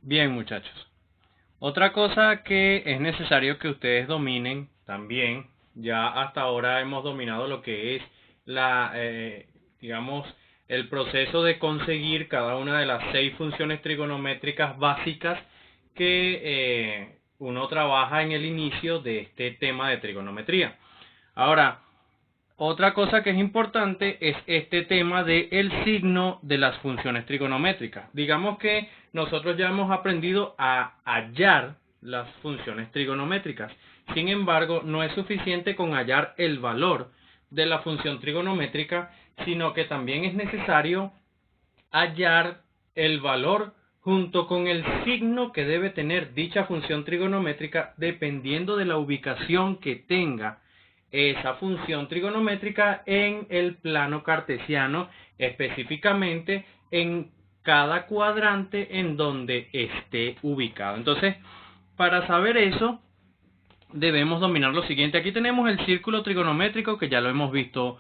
Bien, muchachos. Otra cosa que es necesario que ustedes dominen también, ya hasta ahora hemos dominado lo que es digamos, el proceso de conseguir cada una de las 6 funciones trigonométricas básicas que uno trabaja en el inicio de este tema de trigonometría. Ahora, otra cosa que es importante es este tema del signo de las funciones trigonométricas. Digamos que nosotros ya hemos aprendido a hallar las funciones trigonométricas. Sin embargo, no es suficiente con hallar el valor de la función trigonométrica, sino que también es necesario hallar el valor junto con el signo que debe tener dicha función trigonométrica dependiendo de la ubicación que tenga esa función trigonométrica en el plano cartesiano, específicamente en cada cuadrante en donde esté ubicado. Entonces, para saber eso, debemos dominar lo siguiente. Aquí tenemos el círculo trigonométrico, que ya lo hemos visto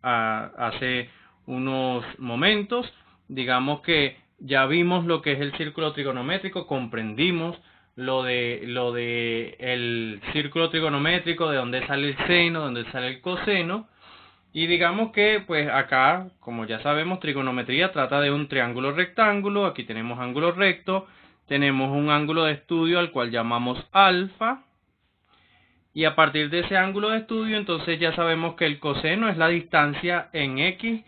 hace unos momentos. Digamos que ya vimos lo que es el círculo trigonométrico, comprendimos lo de el círculo trigonométrico, de dónde sale el seno, de dónde sale el coseno. Y digamos que pues acá, como ya sabemos, trigonometría trata de un triángulo rectángulo. Aquí tenemos ángulo recto, tenemos un ángulo de estudio al cual llamamos alfa. Y a partir de ese ángulo de estudio, entonces ya sabemos que el coseno es la distancia en x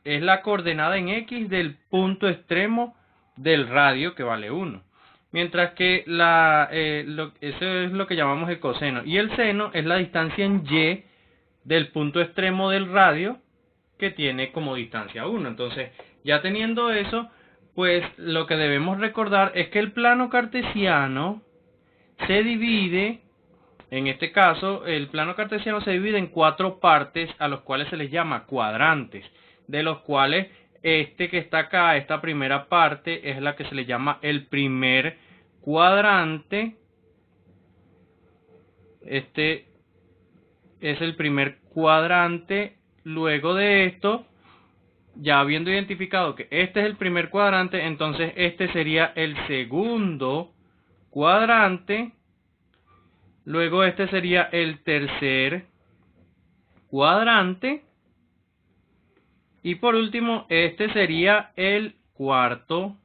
es la coordenada en x del punto extremo del radio, que vale 1. Mientras que eso es lo que llamamos el coseno. Y el seno es la distancia en y del punto extremo del radio, que tiene como distancia 1. Entonces, ya teniendo eso, pues lo que debemos recordar es que el plano cartesiano se divide. En este caso, el plano cartesiano se divide en 4 partes, a los cuales se les llama cuadrantes, de los cuales este que está acá, esta primera parte, es la que se le llama el primer cuadrante. Este es el primer cuadrante. Luego de esto, ya habiendo identificado que este es el primer cuadrante, entonces este sería el segundo cuadrante. Luego este sería el tercer cuadrante. Y por último, este sería el cuarto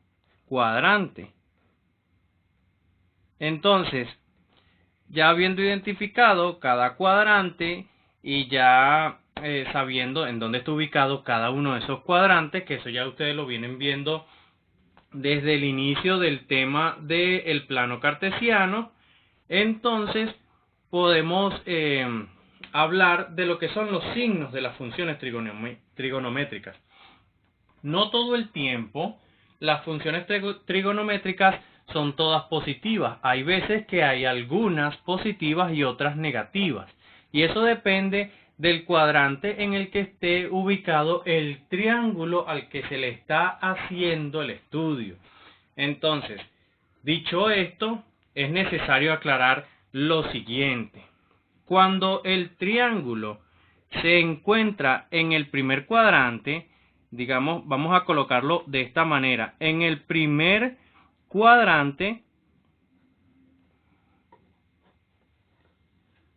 cuadrante. Entonces, ya habiendo identificado cada cuadrante y ya sabiendo en dónde está ubicado cada uno de esos cuadrantes, que eso ya ustedes lo vienen viendo desde el inicio del tema del plano cartesiano, entonces podemos hablar de lo que son los signos de las funciones trigonométricas. No todo el tiempo las funciones trigonométricas son todas positivas. Hay veces que hay algunas positivas y otras negativas. Y eso depende del cuadrante en el que esté ubicado el triángulo al que se le está haciendo el estudio. Entonces, dicho esto, es necesario aclarar lo siguiente. Cuando el triángulo se encuentra en el primer cuadrante, digamos, vamos a colocarlo de esta manera. En el primer cuadrante,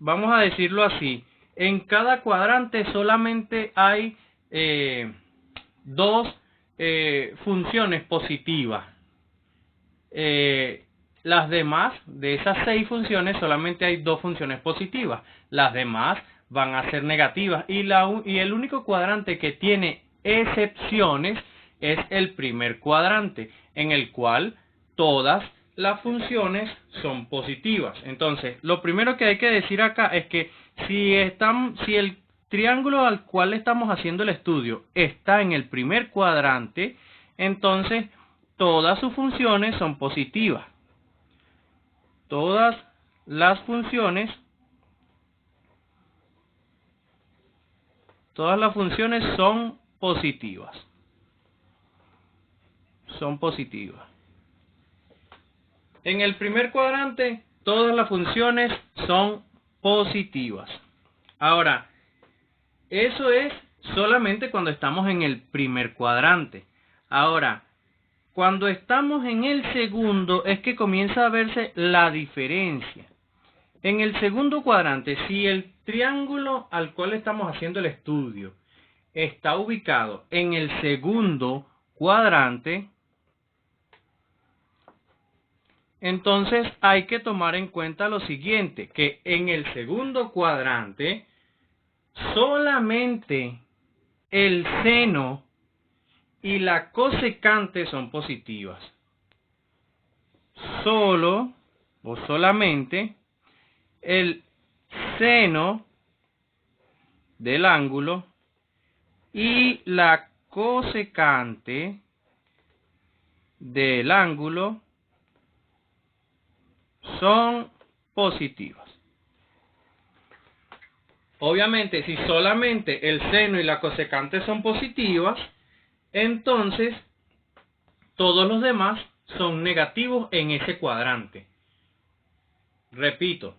vamos a decirlo así, en cada cuadrante solamente hay dos funciones positivas. Las demás, de esas 6 funciones, solamente hay 2 funciones positivas. Las demás van a ser negativas. Y el único cuadrante que tiene excepciones es el primer cuadrante, en el cual todas las funciones son positivas. Entonces, lo primero que hay que decir acá es que si el triángulo al cual estamos haciendo el estudio está en el primer cuadrante, entonces todas sus funciones son positivas. Todas las funciones son positivas. Son positivas. En el primer cuadrante, todas las funciones son positivas. Ahora, eso es solamente cuando estamos en el primer cuadrante. Ahora, Cuando estamos en el segundo es que comienza a verse la diferencia. En el segundo cuadrante, si el triángulo al cual estamos haciendo el estudio está ubicado en el segundo cuadrante, entonces hay que tomar en cuenta lo siguiente, que en el segundo cuadrante solamente el seno y la cosecante son positivas. Solo o solamente el seno del ángulo y la cosecante del ángulo son positivas. Obviamente, si solamente el seno y la cosecante son positivas, entonces todos los demás son negativos en ese cuadrante. Repito,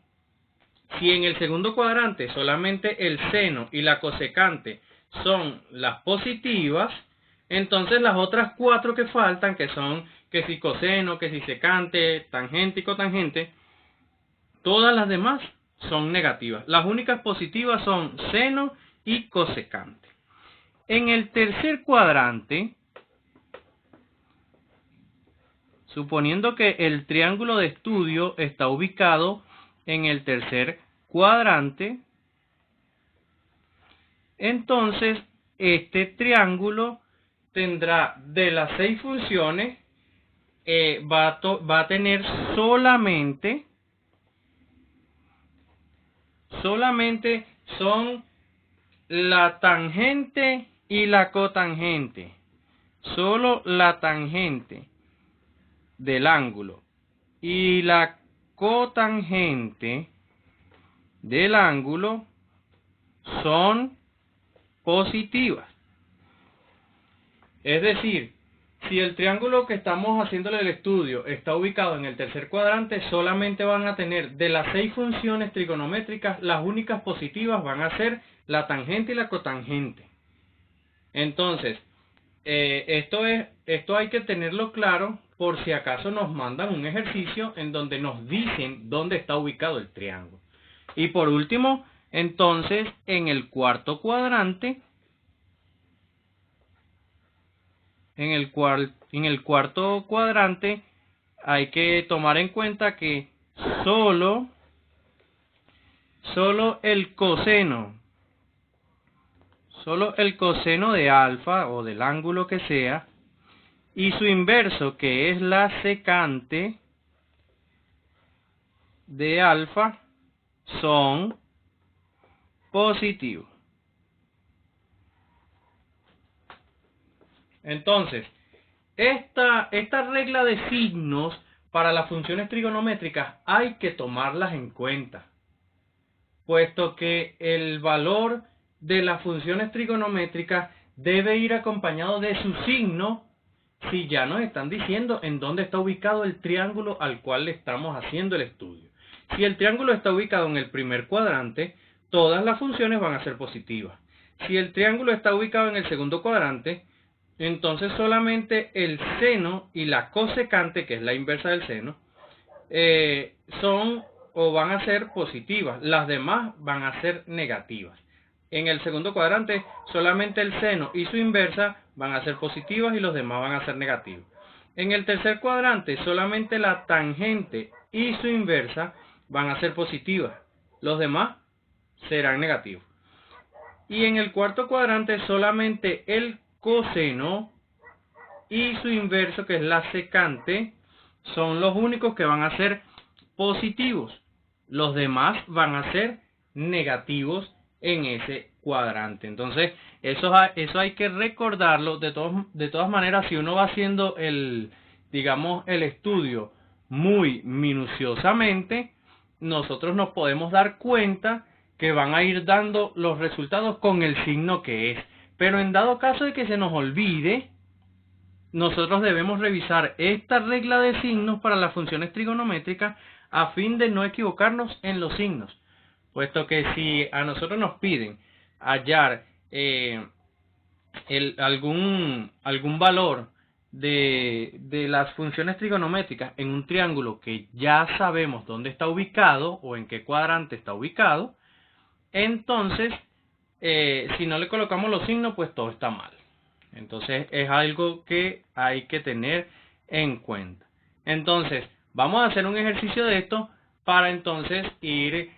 si en el segundo cuadrante solamente el seno y la cosecante son las positivas, entonces las otras cuatro que faltan, que son que si coseno, que si secante, tangente y cotangente, todas las demás son negativas. Las únicas positivas son seno y cosecante. En el tercer cuadrante, suponiendo que el triángulo de estudio está ubicado en el tercer cuadrante, entonces este triángulo tendrá de las 6 funciones, va a tener solamente son la tangente y la cotangente. Solo la tangente del ángulo y la cotangente del ángulo son positivas. Es decir, si el triángulo que estamos haciéndole el estudio está ubicado en el tercer cuadrante, solamente van a tener de las 6 funciones trigonométricas, las únicas positivas van a ser la tangente y la cotangente. Entonces, esto hay que tenerlo claro por si acaso nos mandan un ejercicio en donde nos dicen dónde está ubicado el triángulo. Y por último, entonces, en el cuarto cuadrante, en el cuarto cuadrante hay que tomar en cuenta que solo el coseno de alfa o del ángulo que sea y su inverso, que es la secante de alfa, son positivos. Entonces, esta regla de signos para las funciones trigonométricas hay que tomarlas en cuenta, puesto que el valor de las funciones trigonométricas debe ir acompañado de su signo si ya nos están diciendo en dónde está ubicado el triángulo al cual le estamos haciendo el estudio. Si el triángulo está ubicado en el primer cuadrante, todas las funciones van a ser positivas. Si el triángulo está ubicado en el segundo cuadrante, entonces solamente el seno y la cosecante, que es la inversa del seno, son o van a ser positivas. Las demás van a ser negativas. En el segundo cuadrante, solamente el seno y su inversa van a ser positivas y los demás van a ser negativos. En el tercer cuadrante, solamente la tangente y su inversa van a ser positivas. Los demás serán negativos. Y en el cuarto cuadrante, solamente el coseno y su inverso, que es la secante, son los únicos que van a ser positivos. Los demás van a ser negativos en ese cuadrante. Entonces, eso hay que recordarlo. De todas maneras, si uno va haciendo el estudio muy minuciosamente, nosotros nos podemos dar cuenta que van a ir dando los resultados con el signo que es. Pero en dado caso de que se nos olvide, nosotros debemos revisar esta regla de signos para las funciones trigonométricas a fin de no equivocarnos en los signos. Puesto que si a nosotros nos piden hallar algún valor de las funciones trigonométricas en un triángulo que ya sabemos dónde está ubicado o en qué cuadrante está ubicado, entonces si no le colocamos los signos, pues todo está mal. Entonces es algo que hay que tener en cuenta. Entonces vamos a hacer un ejercicio de esto para entonces ir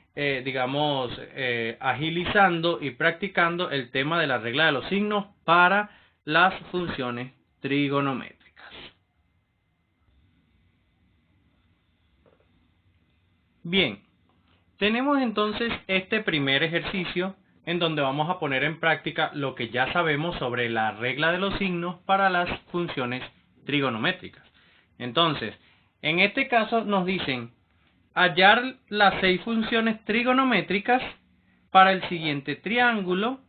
agilizando y practicando el tema de la regla de los signos para las funciones trigonométricas. Bien, tenemos entonces este primer ejercicio en donde vamos a poner en práctica lo que ya sabemos sobre la regla de los signos para las funciones trigonométricas. Entonces, en este caso nos dicen hallar las 6 funciones trigonométricas para el siguiente triángulo,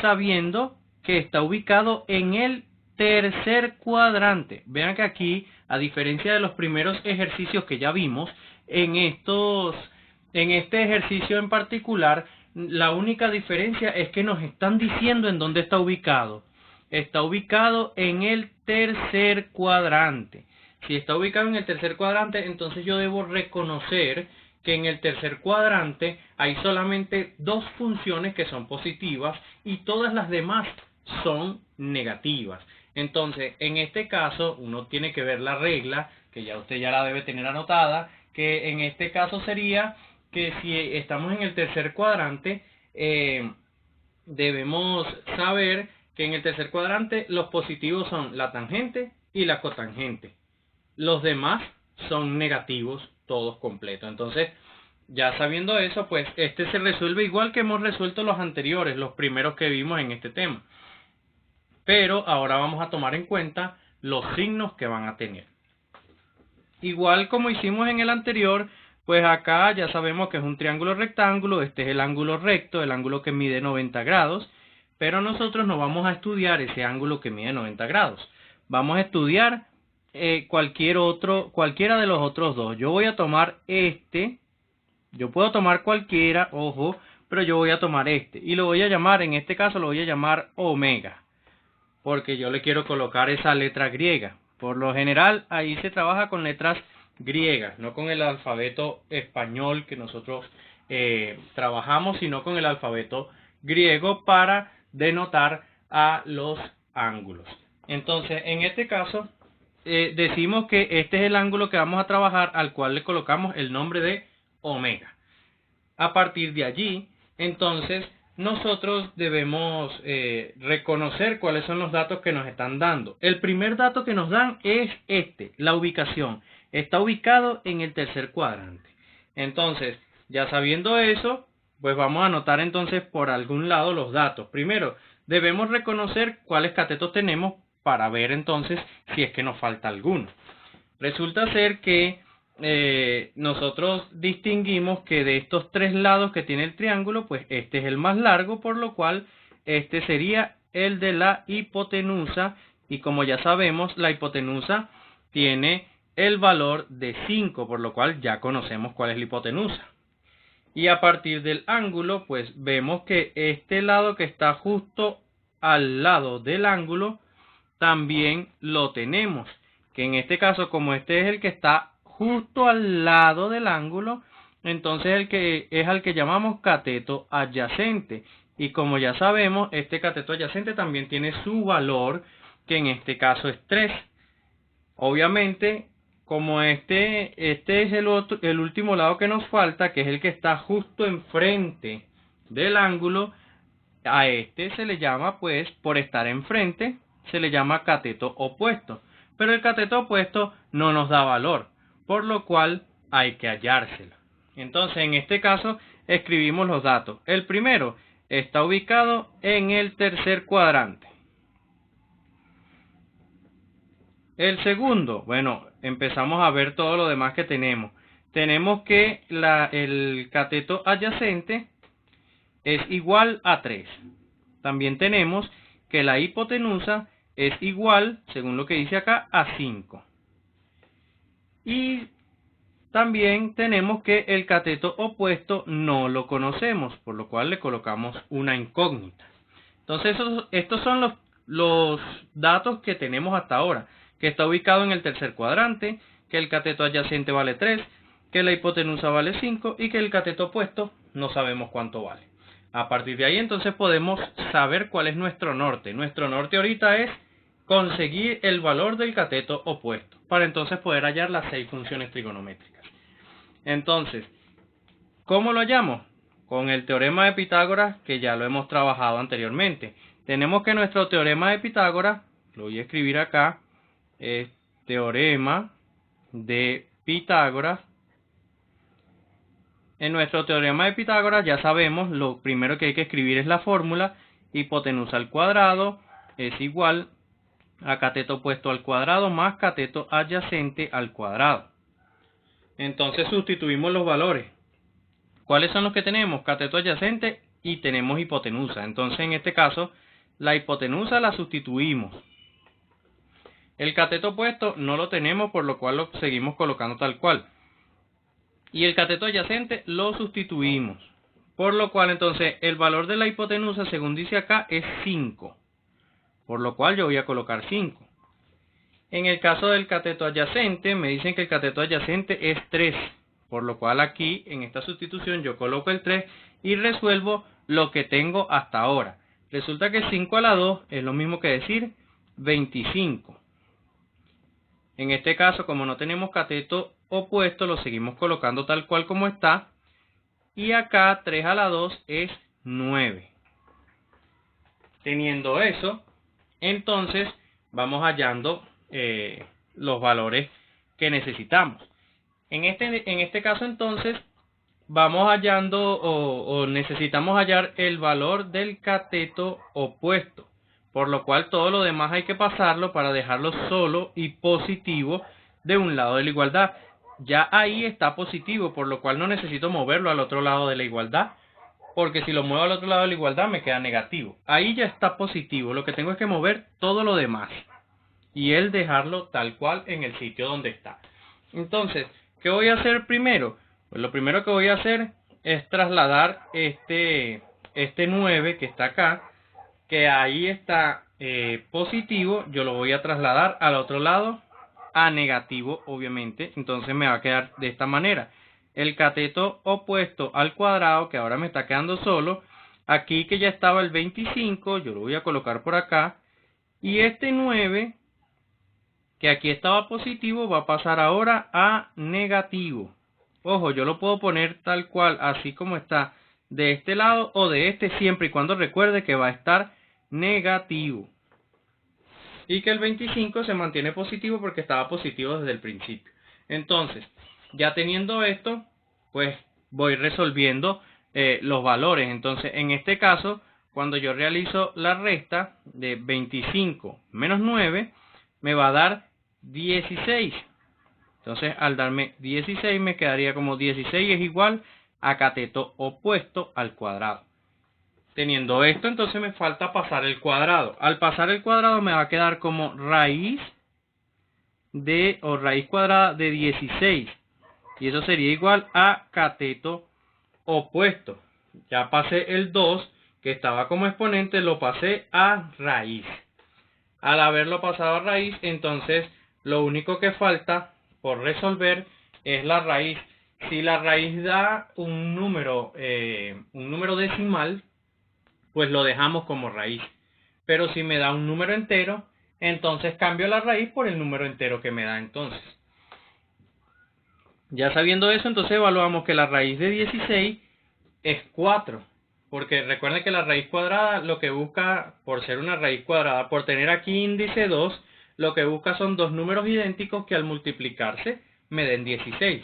sabiendo que está ubicado en el tercer cuadrante. Vean que aquí, a diferencia de los primeros ejercicios que ya vimos, en este ejercicio en particular, la única diferencia es que nos están diciendo en dónde está ubicado. Está ubicado en el tercer cuadrante. Si está ubicado en el tercer cuadrante, entonces yo debo reconocer que en el tercer cuadrante hay solamente 2 funciones que son positivas y todas las demás son negativas. Entonces, en este caso, uno tiene que ver la regla, que ya usted ya la debe tener anotada, que en este caso sería que si estamos en el tercer cuadrante, debemos saber que en el tercer cuadrante los positivos son la tangente y la cotangente. Los demás son negativos todos completos. Entonces, ya sabiendo eso, pues este se resuelve igual que hemos resuelto los anteriores, los primeros que vimos en este tema. Pero ahora vamos a tomar en cuenta los signos que van a tener. Igual como hicimos en el anterior, pues acá ya sabemos que es un triángulo rectángulo, este es el ángulo recto, el ángulo que mide 90 grados, pero nosotros no vamos a estudiar ese ángulo que mide 90 grados. Vamos a estudiar cualquiera de los otros dos. Yo voy a tomar este, yo puedo tomar cualquiera, ojo, pero yo voy a tomar este, y lo voy a llamar, en este caso lo voy a llamar omega, porque yo le quiero colocar esa letra griega. Por lo general, ahí se trabaja con letras griegas, no con el alfabeto español que nosotros trabajamos, sino con el alfabeto griego para denotar a los ángulos. Entonces, en este caso, decimos que este es el ángulo que vamos a trabajar, al cual le colocamos el nombre de omega. A partir de allí, entonces, nosotros debemos reconocer cuáles son los datos que nos están dando. El primer dato que nos dan es la ubicación. Está ubicado en el tercer cuadrante. Entonces, ya sabiendo eso, pues vamos a anotar entonces por algún lado los datos. Primero, debemos reconocer cuáles catetos tenemos para ver entonces si es que nos falta alguno. Resulta ser que nosotros distinguimos que de estos 3 lados que tiene el triángulo, pues este es el más largo, por lo cual este sería el de la hipotenusa, y como ya sabemos, la hipotenusa tiene el valor de 5, por lo cual ya conocemos cuál es la hipotenusa. Y a partir del ángulo, pues vemos que este lado que está justo al lado del ángulo, también lo tenemos, que en este caso, como este es el que está justo al lado del ángulo, entonces el que es al que llamamos cateto adyacente, y como ya sabemos, este cateto adyacente también tiene su valor, que en este caso es 3. Obviamente, como este es el último lado que nos falta, que es el que está justo enfrente del ángulo, a este se le llama, pues, por estar enfrente, se le llama cateto opuesto. Pero el cateto opuesto no nos da valor, por lo cual hay que hallárselo. Entonces, en este caso, escribimos los datos. El primero está ubicado en el tercer cuadrante. El segundo, bueno, empezamos a ver todo lo demás que tenemos. Tenemos que el cateto adyacente es igual a 3. También tenemos que la hipotenusa es igual, según lo que dice acá, a 5. Y también tenemos que el cateto opuesto no lo conocemos, por lo cual le colocamos una incógnita. Entonces, estos son los datos que tenemos hasta ahora. que está ubicado en el tercer cuadrante, que el cateto adyacente vale 3, que la hipotenusa vale 5 y que el cateto opuesto no sabemos cuánto vale. A partir de ahí entonces podemos saber cuál es nuestro norte. Nuestro norte ahorita es conseguir el valor del cateto opuesto, para entonces poder hallar las 6 funciones trigonométricas. Entonces, ¿cómo lo hallamos? Con el teorema de Pitágoras, que ya lo hemos trabajado anteriormente. Tenemos que nuestro teorema de Pitágoras, lo voy a escribir acá, es teorema de Pitágoras. En nuestro teorema de Pitágoras ya sabemos, lo primero que hay que escribir es la fórmula, hipotenusa al cuadrado es igual a cateto opuesto al cuadrado más cateto adyacente al cuadrado. Entonces sustituimos los valores. ¿Cuáles son los que tenemos? Cateto adyacente y tenemos hipotenusa. Entonces en este caso la hipotenusa la sustituimos. El cateto opuesto no lo tenemos, por lo cual lo seguimos colocando tal cual. Y el cateto adyacente lo sustituimos. Por lo cual entonces el valor de la hipotenusa, según dice acá, es 5. Por lo cual yo voy a colocar 5. En el caso del cateto adyacente, me dicen que el cateto adyacente es 3. Por lo cual aquí, en esta sustitución, yo coloco el 3 y resuelvo lo que tengo hasta ahora. Resulta que 5 a la 2 es lo mismo que decir 25. En este caso, como no tenemos cateto opuesto, lo seguimos colocando tal cual como está. Y acá 3 a la 2 es 9. Teniendo eso, entonces vamos hallando los valores que necesitamos. En este caso entonces vamos hallando o necesitamos hallar el valor del cateto opuesto, por lo cual todo lo demás hay que pasarlo para dejarlo solo y positivo de un lado de la igualdad. Ya ahí está positivo, por lo cual no necesito moverlo al otro lado de la igualdad, porque si lo muevo al otro lado de la igualdad me queda negativo. Ahí ya está positivo, lo que tengo es que mover todo lo demás y él dejarlo tal cual en el sitio donde está. Entonces, ¿qué voy a hacer primero? Pues lo primero que voy a hacer es trasladar este 9 que está acá, que ahí está positivo, yo lo voy a trasladar al otro lado a negativo, obviamente. Entonces me va a quedar de esta manera. El cateto opuesto al cuadrado, que ahora me está quedando solo. Aquí que ya estaba el 25, yo lo voy a colocar por acá. Y este 9, que aquí estaba positivo, va a pasar ahora a negativo. Ojo, yo lo puedo poner tal cual, así como está, de este lado o de este, siempre y cuando recuerde que va a estar negativo. Y que el 25 se mantiene positivo porque estaba positivo desde el principio. Entonces, ya teniendo esto, pues voy resolviendo los valores. Entonces, en este caso, cuando yo realizo la resta de 25 menos 9, me va a dar 16. Entonces, al darme 16, me quedaría como 16 es igual a cateto opuesto al cuadrado. Teniendo esto, entonces me falta pasar el cuadrado. Al pasar el cuadrado me va a quedar como raíz cuadrada de 16. Y eso sería igual a cateto opuesto. Ya pasé el 2, que estaba como exponente, lo pasé a raíz. Al haberlo pasado a raíz, entonces lo único que falta por resolver es la raíz. Si la raíz da un número decimal, pues lo dejamos como raíz. Pero si me da un número entero, entonces cambio la raíz por el número entero que me da entonces. Ya sabiendo eso, entonces evaluamos que la raíz de 16 es 4. Porque recuerden que la raíz cuadrada lo que busca, por ser una raíz cuadrada, por tener aquí índice 2, lo que busca son dos números idénticos que al multiplicarse me den 16.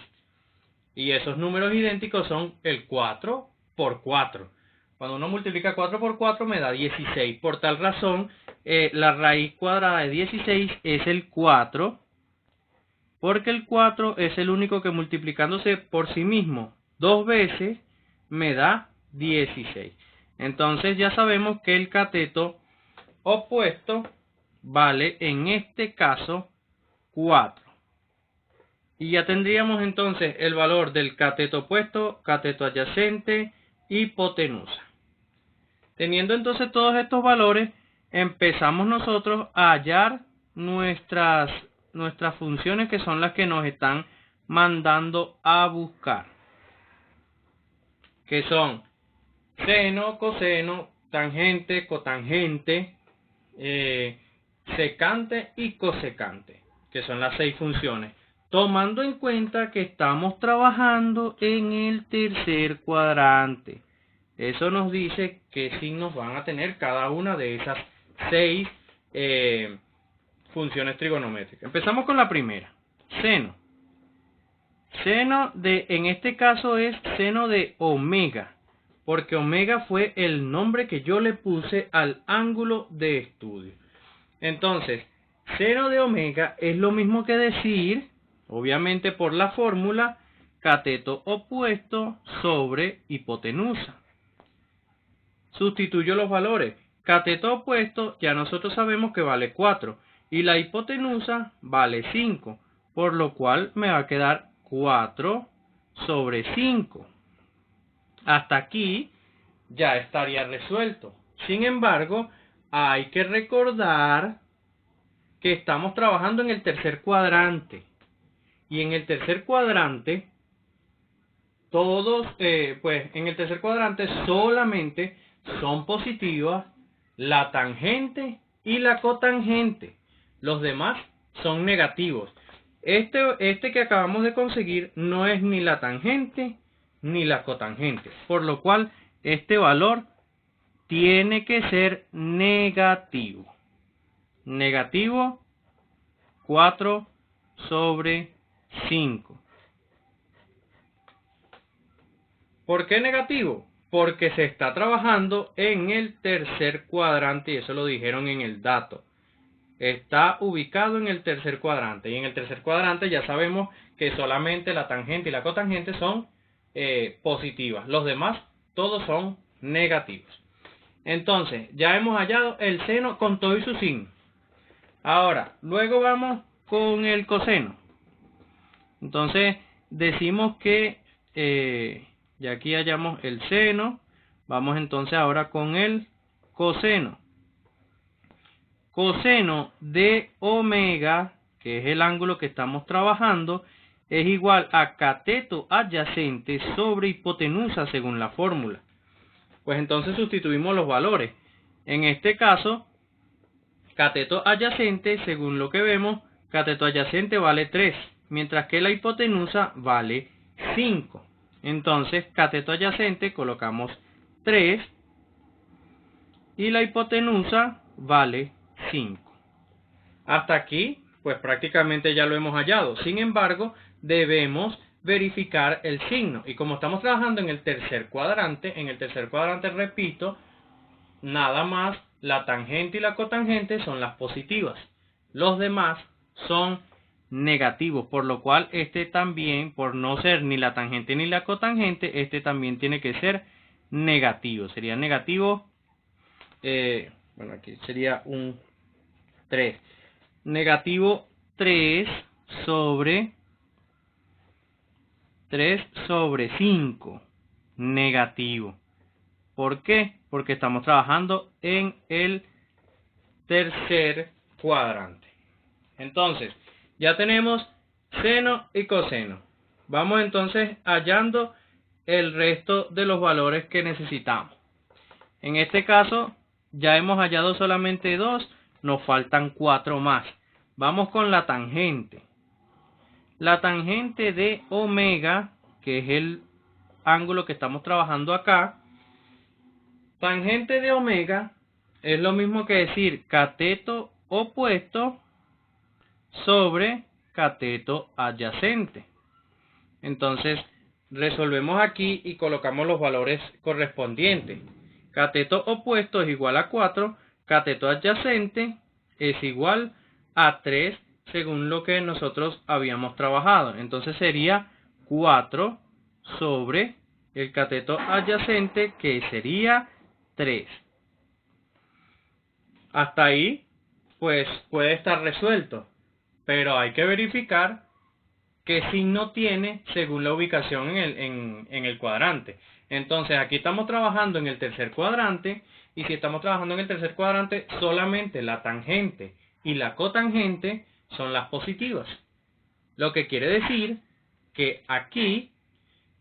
Y esos números idénticos son el 4 por 4. Cuando uno multiplica 4 por 4 me da 16. Por tal razón, la raíz cuadrada de 16 es el 4. Porque el 4 es el único que multiplicándose por sí mismo 2 veces me da 16. Entonces ya sabemos que el cateto opuesto vale en este caso 4. Y ya tendríamos entonces el valor del cateto opuesto, cateto adyacente, hipotenusa. Teniendo entonces todos estos valores, empezamos nosotros a hallar nuestras funciones, que son las que nos están mandando a buscar, que son seno, coseno, tangente, cotangente, secante y cosecante, que son las 6 funciones, tomando en cuenta que estamos trabajando en el tercer cuadrante. Eso nos dice qué signos van a tener cada una de esas 6 funciones trigonométricas. Empezamos con la primera, seno. Seno en este caso es seno de omega, porque omega fue el nombre que yo le puse al ángulo de estudio. Entonces, seno de omega es lo mismo que decir, obviamente por la fórmula, cateto opuesto sobre hipotenusa. Sustituyo los valores. Cateto opuesto ya nosotros sabemos que vale 4 y la hipotenusa vale 5, por lo cual me va a quedar 4 sobre 5. Hasta aquí ya estaría resuelto. Sin embargo, hay que recordar que estamos trabajando en el tercer cuadrante. Y en el tercer cuadrante, en el tercer cuadrante solamente son positivas la tangente y la cotangente. Los demás son negativos. Este que acabamos de conseguir no es ni la tangente ni la cotangente, por lo cual este valor tiene que ser negativo. Negativo 4 sobre 5. ¿Por qué negativo? Porque se está trabajando en el tercer cuadrante y eso lo dijeron en el dato. Está ubicado en el tercer cuadrante y en el tercer cuadrante ya sabemos que solamente la tangente y la cotangente son positivas. Los demás todos son negativos. Entonces ya hemos hallado el seno con todo y su signo. Ahora, luego vamos con el coseno. Entonces decimos que ya aquí hallamos el seno. Vamos entonces ahora con el coseno. Coseno de omega, que es el ángulo que estamos trabajando, es igual a cateto adyacente sobre hipotenusa según la fórmula. Pues entonces sustituimos los valores. En este caso, cateto adyacente, según lo que vemos, cateto adyacente vale 3, mientras que la hipotenusa vale 5. Entonces, cateto adyacente colocamos 3 y la hipotenusa vale 5. Hasta aquí, pues prácticamente ya lo hemos hallado. Sin embargo, debemos verificar el signo. Y como estamos trabajando en el tercer cuadrante, repito, nada más la tangente y la cotangente son las positivas. Los demás son negativos, por lo cual este también, por no ser ni la tangente ni la cotangente, este también tiene que ser negativo. Sería negativo, bueno, aquí sería un 3. Negativo 3 sobre 5. Negativo. ¿Por qué? Porque estamos trabajando en el tercer cuadrante. Entonces, ya tenemos seno y coseno. Vamos entonces hallando el resto de los valores que necesitamos. En este caso, ya hemos hallado solamente 2, nos faltan 4 más. Vamos con la tangente. La tangente de omega, que es el ángulo que estamos trabajando acá, tangente de omega es lo mismo que decir cateto opuesto sobre cateto adyacente. Entonces, resolvemos aquí y colocamos los valores correspondientes. Cateto opuesto es igual a 4, cateto adyacente es igual a 3, según lo que nosotros habíamos trabajado. Entonces sería 4 sobre el cateto adyacente, que sería 3. Hasta ahí, pues puede estar resuelto, pero hay que verificar qué signo tiene según la ubicación en el cuadrante. Entonces aquí estamos trabajando en el tercer cuadrante, y si estamos trabajando en el tercer cuadrante, solamente la tangente y la cotangente son las positivas. Lo que quiere decir que aquí,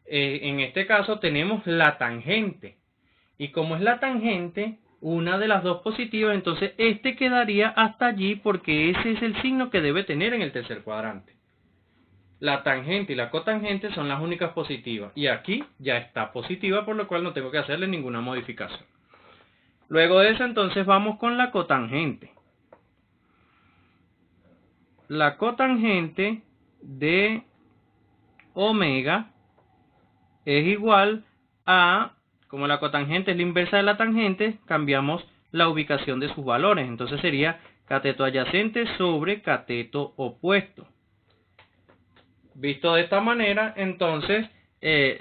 en este caso, tenemos la tangente. Y como es la tangente, una de las dos positivas, entonces este quedaría hasta allí porque ese es el signo que debe tener en el tercer cuadrante. La tangente y la cotangente son las únicas positivas. Y aquí ya está positiva, por lo cual no tengo que hacerle ninguna modificación. Luego de eso, entonces vamos con la cotangente. La cotangente de omega es igual a, como la cotangente es la inversa de la tangente, cambiamos la ubicación de sus valores. Entonces sería cateto adyacente sobre cateto opuesto. Visto de esta manera, entonces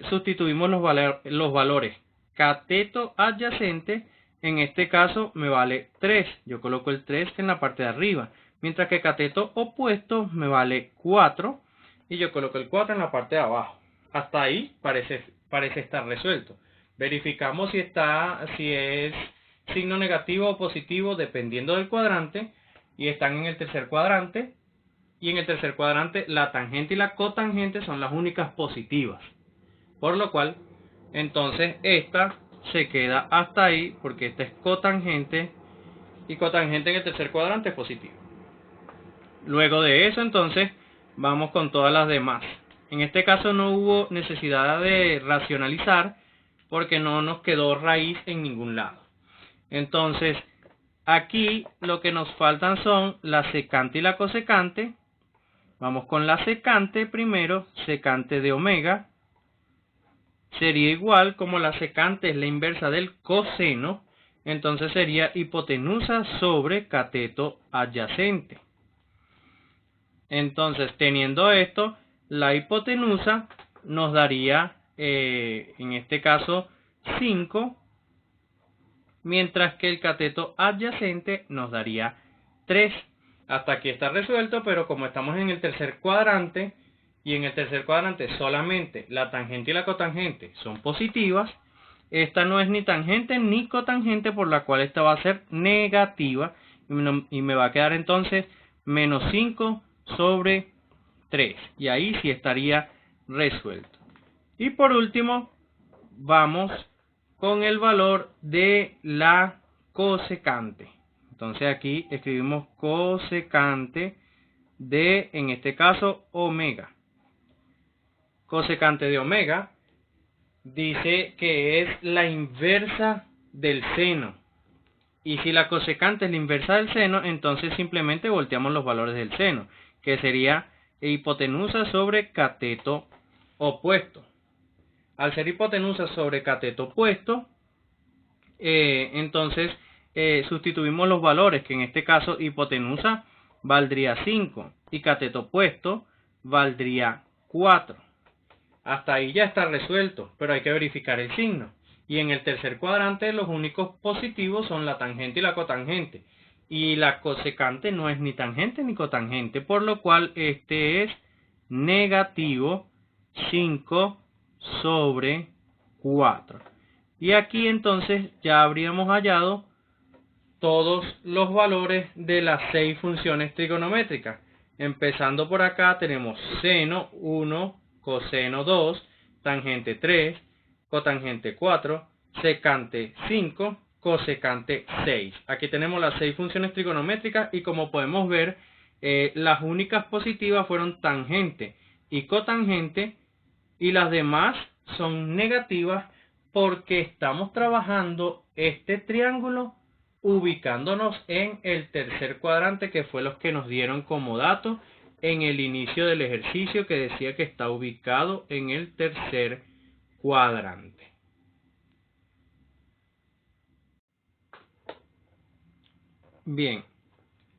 sustituimos los valores. Cateto adyacente, en este caso me vale 3. Yo coloco el 3 en la parte de arriba. Mientras que cateto opuesto me vale 4. Y yo coloco el 4 en la parte de abajo. Hasta ahí parece estar resuelto. Verificamos si es signo negativo o positivo dependiendo del cuadrante. Y están en el tercer cuadrante. Y en el tercer cuadrante la tangente y la cotangente son las únicas positivas. Por lo cual, entonces esta se queda hasta ahí porque esta es cotangente y cotangente en el tercer cuadrante es positivo. Luego de eso, entonces, vamos con todas las demás. En este caso no hubo necesidad de racionalizar porque no nos quedó raíz en ningún lado. Entonces, aquí lo que nos faltan son la secante y la cosecante. Vamos con la secante primero, secante de omega. Sería igual, como la secante es la inversa del coseno, entonces sería hipotenusa sobre cateto adyacente. Entonces, teniendo esto, la hipotenusa nos daría, en este caso, 5, mientras que el cateto adyacente nos daría 3. Hasta aquí está resuelto, pero como estamos en el tercer cuadrante, y en el tercer cuadrante solamente la tangente y la cotangente son positivas, esta no es ni tangente ni cotangente, por la cual esta va a ser negativa, y me va a quedar entonces menos 5 sobre 3, y ahí sí estaría resuelto. Y por último, vamos con el valor de la cosecante. Entonces aquí escribimos cosecante de, en este caso, omega. Cosecante de omega dice que es la inversa del seno. Y si la cosecante es la inversa del seno, entonces simplemente volteamos los valores del seno, que sería hipotenusa sobre cateto opuesto. Al ser hipotenusa sobre cateto opuesto, entonces sustituimos los valores, que en este caso hipotenusa valdría 5 y cateto opuesto valdría 4. Hasta ahí ya está resuelto, pero hay que verificar el signo. Y en el tercer cuadrante los únicos positivos son la tangente y la cotangente. Y la cosecante no es ni tangente ni cotangente, por lo cual este es negativo 5 sobre 4. Y aquí entonces ya habríamos hallado todos los valores de las 6 funciones trigonométricas. Empezando por acá tenemos seno 1, coseno 2, tangente 3, cotangente 4, secante 5, cosecante 6. Aquí tenemos las 6 funciones trigonométricas y como podemos ver, las únicas positivas fueron tangente y cotangente y las demás son negativas porque estamos trabajando este triángulo ubicándonos en el tercer cuadrante, que fue los que nos dieron como dato en el inicio del ejercicio, que decía que está ubicado en el tercer cuadrante. Bien,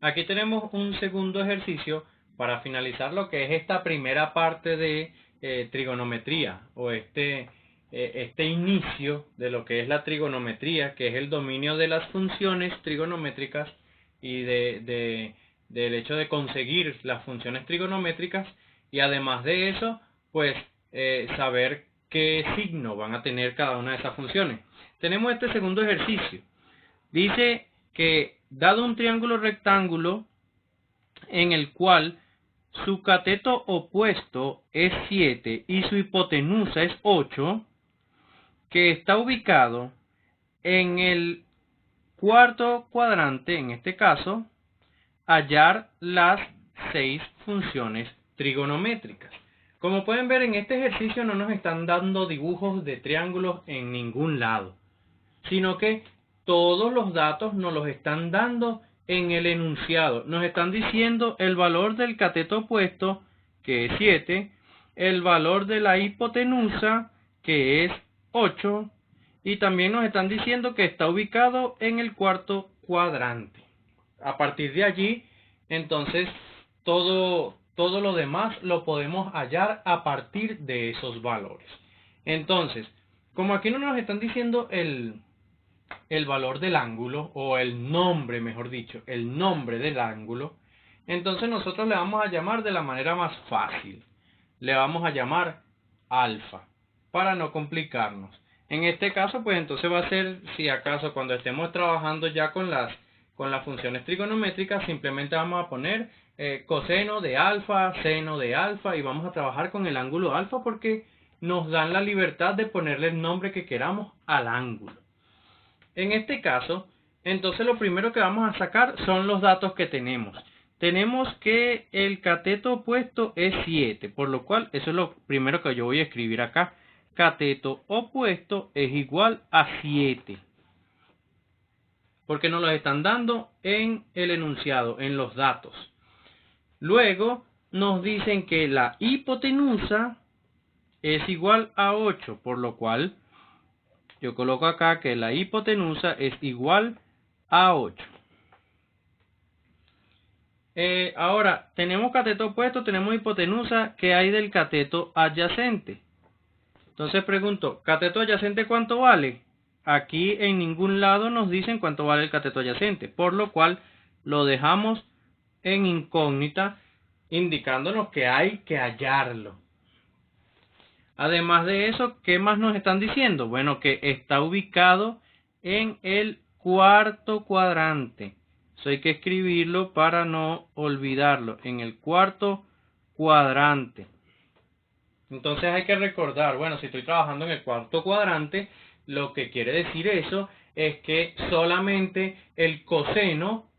aquí tenemos un segundo ejercicio para finalizar lo que es esta primera parte de trigonometría, o este inicio de lo que es la trigonometría, que es el dominio de las funciones trigonométricas y del hecho de conseguir las funciones trigonométricas, y además de eso, pues saber qué signo van a tener cada una de esas funciones. Tenemos este segundo ejercicio. Dice que dado un triángulo rectángulo en el cual su cateto opuesto es 7 y su hipotenusa es 8, que está ubicado en el cuarto cuadrante, en este caso, hallar las 6 funciones trigonométricas. Como pueden ver, en este ejercicio no nos están dando dibujos de triángulos en ningún lado, sino que todos los datos nos los están dando en el enunciado. Nos están diciendo el valor del cateto opuesto, que es 7, el valor de la hipotenusa, que es 8, y también nos están diciendo que está ubicado en el cuarto cuadrante. A partir de allí, entonces, todo lo demás lo podemos hallar a partir de esos valores. Entonces, como aquí no nos están diciendo el valor del ángulo, o el nombre, mejor dicho, el nombre del ángulo, entonces nosotros le vamos a llamar de la manera más fácil. Le vamos a llamar alfa, para no complicarnos. En este caso, pues entonces va a ser, si acaso cuando estemos trabajando ya con las funciones trigonométricas, simplemente vamos a poner coseno de alfa, seno de alfa, y vamos a trabajar con el ángulo alfa porque nos dan la libertad de ponerle el nombre que queramos al ángulo. En este caso, entonces lo primero que vamos a sacar son los datos que tenemos. Tenemos que el cateto opuesto es 7, por lo cual eso es lo primero que yo voy a escribir acá. Cateto opuesto es igual a 7. Porque nos lo están dando en el enunciado, en los datos. Luego nos dicen que la hipotenusa es igual a 8, por lo cual yo coloco acá que la hipotenusa es igual a 8. Ahora, tenemos cateto opuesto, tenemos hipotenusa. ¿Qué hay del cateto adyacente? Entonces pregunto, ¿cateto adyacente cuánto vale? Aquí en ningún lado nos dicen cuánto vale el cateto adyacente, por lo cual lo dejamos en incógnita, indicándonos que hay que hallarlo. Además de eso, ¿qué más nos están diciendo? Bueno, que está ubicado en el cuarto cuadrante. Eso hay que escribirlo para no olvidarlo, en el cuarto cuadrante. Entonces hay que recordar, bueno, si estoy trabajando en el cuarto cuadrante, lo que quiere decir eso es que solamente el coseno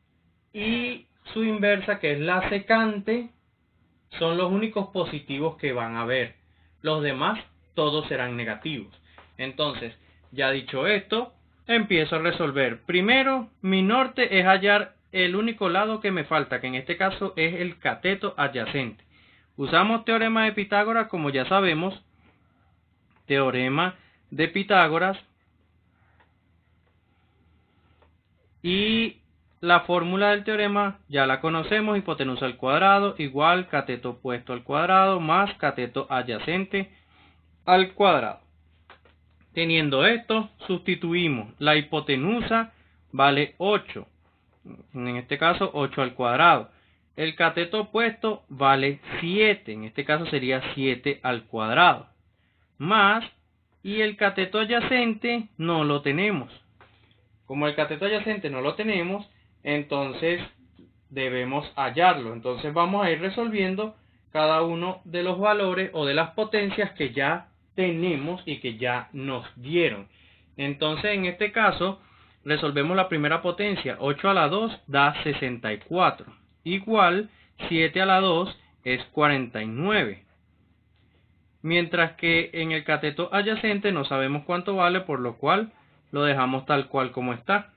y su inversa, que es la secante, son los únicos positivos que van a haber. Los demás, todos serán negativos. Entonces, ya dicho esto, empiezo a resolver. Primero, mi norte es hallar el único lado que me falta, que en este caso es el cateto adyacente. Usamos teorema de Pitágoras, como ya sabemos. Teorema de Pitágoras. Y la fórmula del teorema ya la conocemos: hipotenusa al cuadrado igual cateto opuesto al cuadrado más cateto adyacente al cuadrado. Teniendo esto, sustituimos. La hipotenusa vale 8. En este caso, 8 al cuadrado. El cateto opuesto vale 7. En este caso sería 7 al cuadrado. Más, y el cateto adyacente no lo tenemos. Como el cateto adyacente no lo tenemos, entonces debemos hallarlo. Entonces vamos a ir resolviendo cada uno de los valores o de las potencias que ya tenemos y que ya nos dieron. Entonces en este caso resolvemos la primera potencia. 8 a la 2 da 64. Igual 7 a la 2 es 49. Mientras que en el cateto adyacente no sabemos cuánto vale, por lo cual lo dejamos tal cual como está.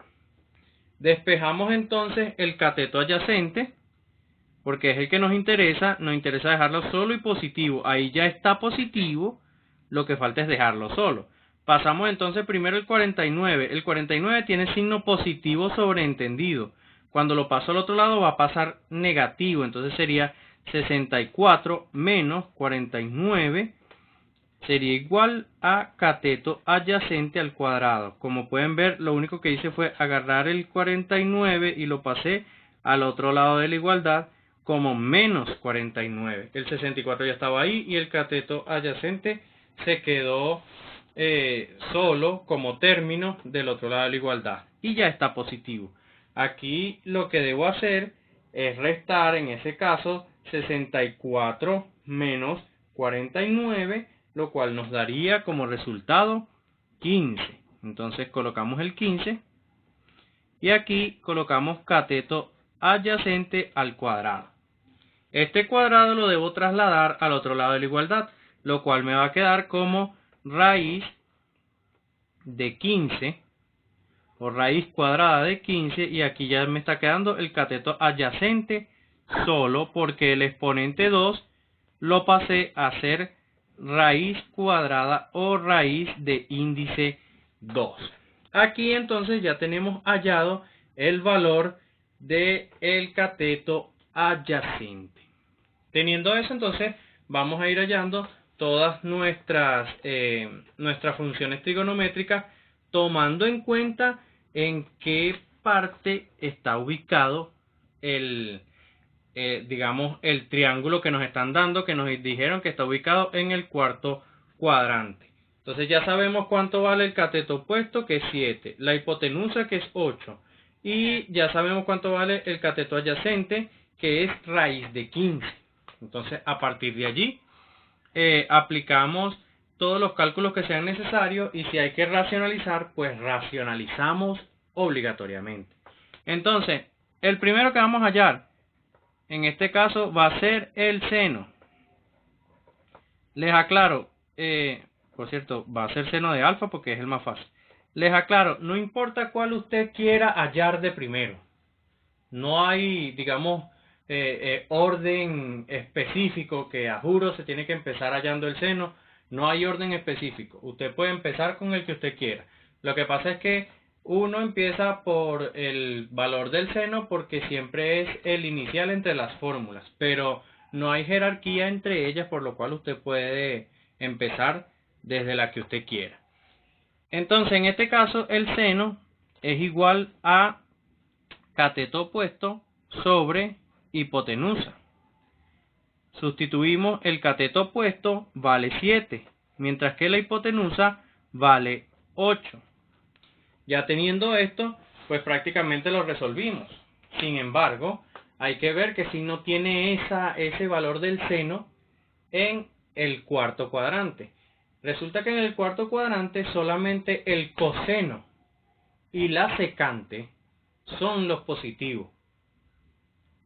Despejamos entonces el cateto adyacente, porque es el que nos interesa dejarlo solo y positivo. Ahí ya está positivo, lo que falta es dejarlo solo. Pasamos entonces primero el 49. El 49 tiene signo positivo sobreentendido. Cuando lo paso al otro lado va a pasar negativo, entonces sería 64 menos 49 sería igual a cateto adyacente al cuadrado. Como pueden ver, lo único que hice fue agarrar el 49 y lo pasé al otro lado de la igualdad como menos 49. El 64 ya estaba ahí y el cateto adyacente se quedó solo como término del otro lado de la igualdad. Y ya está positivo. Aquí lo que debo hacer es restar, en ese caso, 64 menos 49, lo cual nos daría como resultado 15. Entonces colocamos el 15 y aquí colocamos cateto adyacente al cuadrado. Este cuadrado lo debo trasladar al otro lado de la igualdad, lo cual me va a quedar como raíz de 15 o raíz cuadrada de 15, y aquí ya me está quedando el cateto adyacente solo porque el exponente 2 lo pasé a ser raíz cuadrada o raíz de índice 2. Aquí entonces ya tenemos hallado el valor del cateto adyacente. Teniendo eso, entonces vamos a ir hallando todas nuestras funciones trigonométricas, tomando en cuenta en qué parte está ubicado digamos, el triángulo que nos están dando, que nos dijeron que está ubicado en el cuarto cuadrante. Entonces ya sabemos cuánto vale el cateto opuesto, que es 7, la hipotenusa, que es 8, y ya sabemos cuánto vale el cateto adyacente, que es raíz de 15. Entonces, a partir de allí, aplicamos todos los cálculos que sean necesarios, y si hay que racionalizar, pues racionalizamos obligatoriamente. Entonces, el primero que vamos a hallar, en este caso, va a ser el seno. Les aclaro, por cierto, va a ser seno de alfa porque es el más fácil. Les aclaro, no importa cuál usted quiera hallar de primero. No hay, digamos, orden específico que a juro se tiene que empezar hallando el seno. No hay orden específico. Usted puede empezar con el que usted quiera. Lo que pasa es que uno empieza por el valor del seno porque siempre es el inicial entre las fórmulas, pero no hay jerarquía entre ellas, por lo cual usted puede empezar desde la que usted quiera. Entonces, en este caso, el seno es igual a cateto opuesto sobre hipotenusa. Sustituimos el cateto opuesto, vale 7, mientras que la hipotenusa vale 8. Ya teniendo esto, pues prácticamente lo resolvimos. Sin embargo, hay que ver que si no tiene ese valor del seno en el cuarto cuadrante. Resulta que en el cuarto cuadrante solamente el coseno y la secante son los positivos.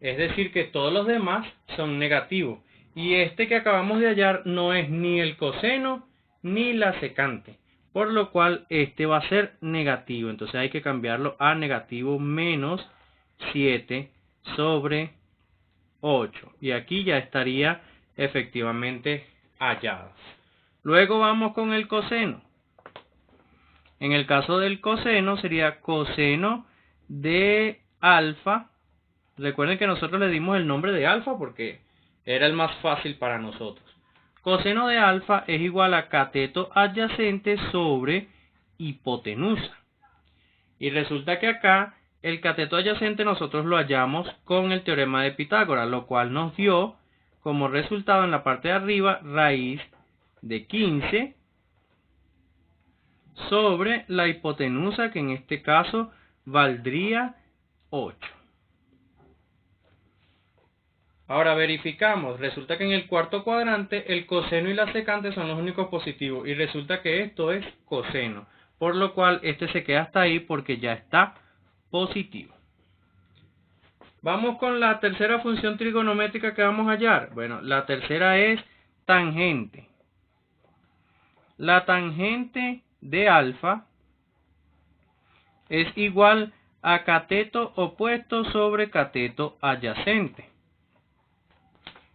Es decir, que todos los demás son negativos. Y este que acabamos de hallar no es ni el coseno ni la secante, por lo cual este va a ser negativo. Entonces hay que cambiarlo a negativo menos 7 sobre 8. Y aquí ya estaría efectivamente hallado. Luego vamos con el coseno. En el caso del coseno sería coseno de alfa. Recuerden que nosotros le dimos el nombre de alfa porque era el más fácil para nosotros. Coseno de alfa es igual a cateto adyacente sobre hipotenusa. Y resulta que acá el cateto adyacente nosotros lo hallamos con el teorema de Pitágoras, lo cual nos dio como resultado en la parte de arriba raíz de 15 sobre la hipotenusa, que en este caso valdría 8. Ahora verificamos, resulta que en el cuarto cuadrante el coseno y la secante son los únicos positivos y resulta que esto es coseno, por lo cual este se queda hasta ahí porque ya está positivo. Vamos con la tercera función trigonométrica que vamos a hallar. Bueno, la tercera es tangente. La tangente de alfa es igual a cateto opuesto sobre cateto adyacente.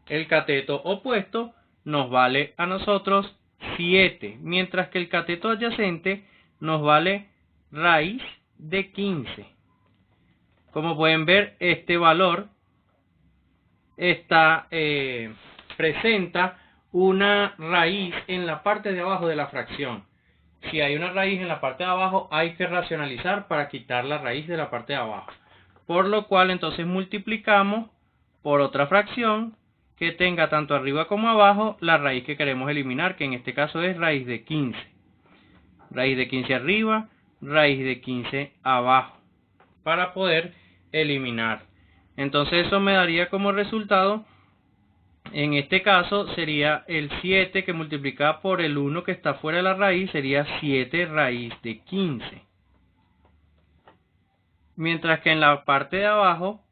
El cateto opuesto nos vale a nosotros 7, mientras que el cateto adyacente nos vale raíz de 15. Como pueden ver, este valor presenta una raíz en la parte de abajo de la fracción. Si hay una raíz en la parte de abajo, hay que racionalizar para quitar la raíz de la parte de abajo. Por lo cual, entonces multiplicamos por otra fracción que tenga tanto arriba como abajo la raíz que queremos eliminar, que en este caso es raíz de 15. Raíz de 15 arriba, raíz de 15 abajo, para poder eliminar Entonces eso me daría como resultado, en este caso sería el 7 que multiplicado por el 1 que está fuera de la raíz sería 7 raíz de 15. Mientras que en la parte de abajo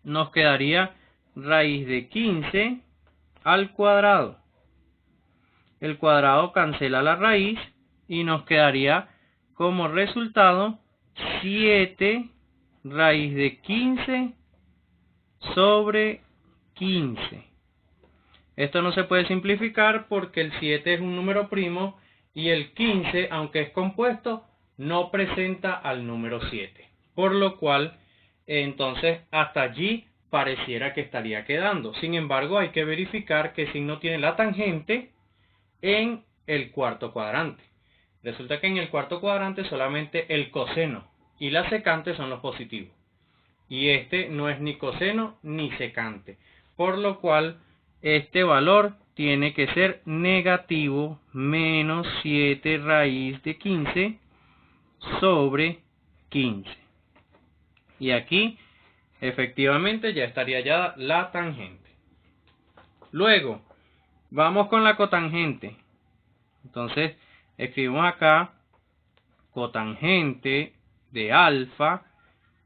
nos quedaría raíz de 15 al cuadrado. El cuadrado cancela la raíz y nos quedaría como resultado 7 raíz de 15 sobre 15. Esto no se puede simplificar porque el 7 es un número primo y el 15, aunque es compuesto, no presenta al número 7. Por lo cual, entonces, hasta allí pareciera que estaría quedando. Sin embargo, hay que verificar qué signo tiene la tangente en el cuarto cuadrante. Resulta que en el cuarto cuadrante solamente el coseno y la secante son los positivos. Y este no es ni coseno ni secante. Por lo cual, este valor tiene que ser negativo, menos 7 raíz de 15 sobre 15. Y aquí, efectivamente, ya estaría ya la tangente. Luego, vamos con la cotangente. Entonces, escribimos acá, cotangente de alfa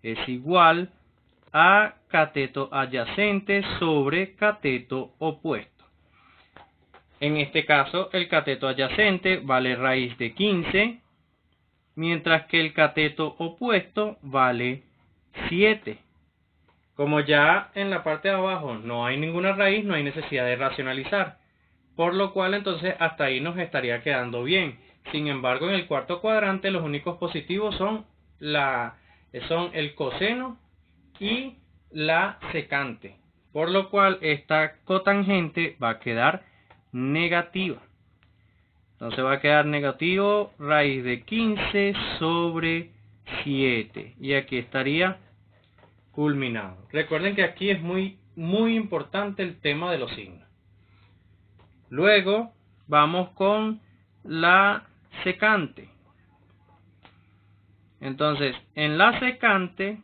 es igual a cateto adyacente sobre cateto opuesto. En este caso, el cateto adyacente vale raíz de 15, mientras que el cateto opuesto vale 7. Como ya en la parte de abajo no hay ninguna raíz, no hay necesidad de racionalizar. Por lo cual entonces hasta ahí nos estaría quedando bien. Sin embargo, en el cuarto cuadrante los únicos positivos son el coseno y la secante. Por lo cual esta cotangente va a quedar negativa. Entonces va a quedar negativo raíz de 15 sobre 7. Y aquí estaría culminado. Recuerden que aquí es muy importante el tema de los signos. Luego vamos con la secante. Entonces, en la secante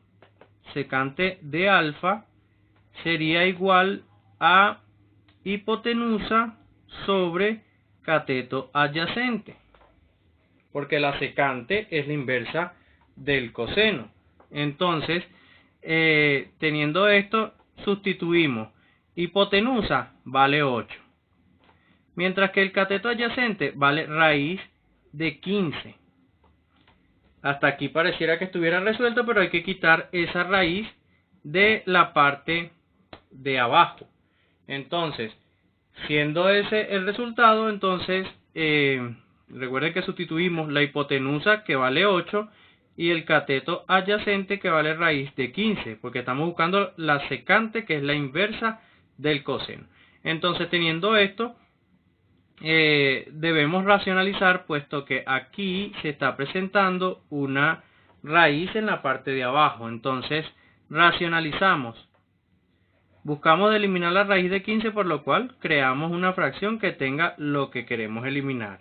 de alfa sería igual a hipotenusa sobre cateto adyacente. Porque la secante es la inversa del coseno. Entonces, teniendo esto, sustituimos. Hipotenusa vale 8. Mientras que el cateto adyacente vale raíz de 15. Hasta aquí pareciera que estuviera resuelto, pero hay que quitar esa raíz de la parte de abajo. Entonces, siendo ese el resultado, entonces recuerden que sustituimos la hipotenusa que vale 8 y el cateto adyacente que vale raíz de 15, porque estamos buscando la secante que es la inversa del coseno. Entonces, teniendo esto, debemos racionalizar, puesto que aquí se está presentando una raíz en la parte de abajo. Entonces racionalizamos, buscamos eliminar la raíz de 15, por lo cual creamos una fracción que tenga lo que queremos eliminar.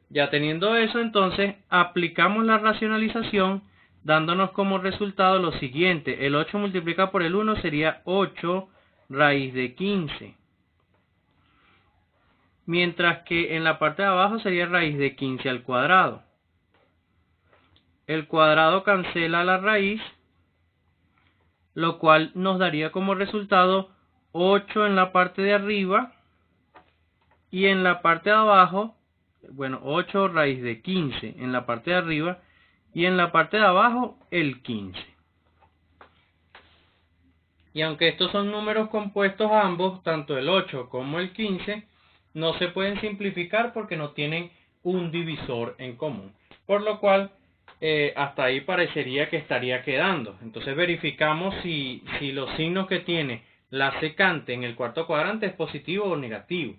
Ya teniendo eso, entonces aplicamos la racionalización, dándonos como resultado lo siguiente: el 8 multiplicado por el 1 sería 8 raíz de 15. Mientras que en la parte de abajo sería raíz de 15 al cuadrado. El cuadrado cancela la raíz, lo cual nos daría como resultado 8 en la parte de arriba y en la parte de abajo, 8 raíz de 15 en la parte de arriba y en la parte de abajo el 15. Y aunque estos son números compuestos ambos, tanto el 8 como el 15, no se pueden simplificar porque no tienen un divisor en común. Por lo cual, hasta ahí parecería que estaría quedando. Entonces verificamos si los signos que tiene la secante en el cuarto cuadrante es positivo o negativo.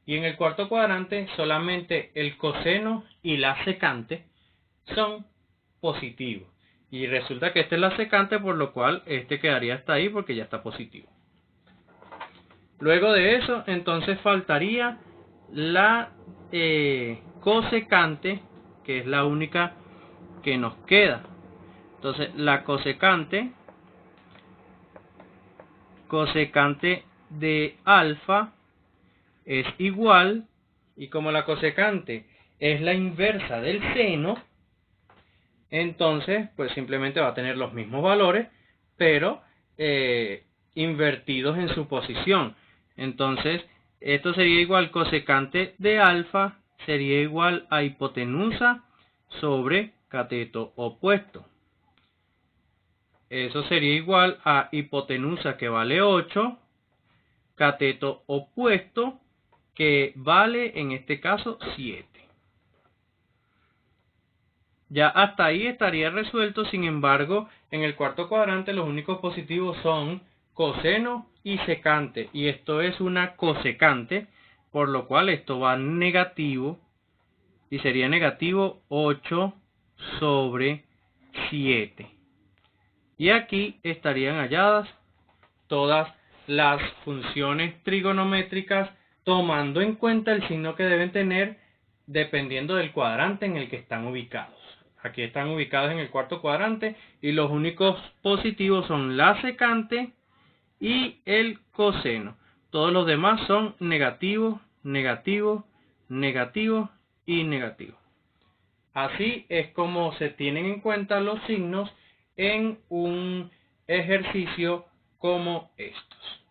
Y en el cuarto cuadrante solamente el coseno y la secante son positivos. Y resulta que esta es la secante, por lo cual este quedaría hasta ahí porque ya está positivo. Luego de eso, entonces faltaría la cosecante, que es la única que nos queda. Entonces, la cosecante cosecante de alfa es igual, y como la cosecante es la inversa del seno, entonces pues simplemente va a tener los mismos valores, pero invertidos en su posición. Entonces esto sería igual, cosecante de alfa sería igual a hipotenusa sobre cateto opuesto. Eso sería igual a hipotenusa, que vale 8, cateto opuesto, que vale en este caso 7. Ya hasta ahí estaría resuelto. Sin embargo, en el cuarto cuadrante los únicos positivos son coseno y secante, y esto es una cosecante, por lo cual esto va negativo, y sería negativo 8 sobre 7. Y aquí estarían halladas todas las funciones trigonométricas, tomando en cuenta el signo que deben tener dependiendo del cuadrante en el que están ubicados. Aquí están ubicados en el cuarto cuadrante y los únicos positivos son la secante y el coseno. Todos los demás son negativos, negativos, negativos y negativos. Así es como se tienen en cuenta los signos en un ejercicio como estos.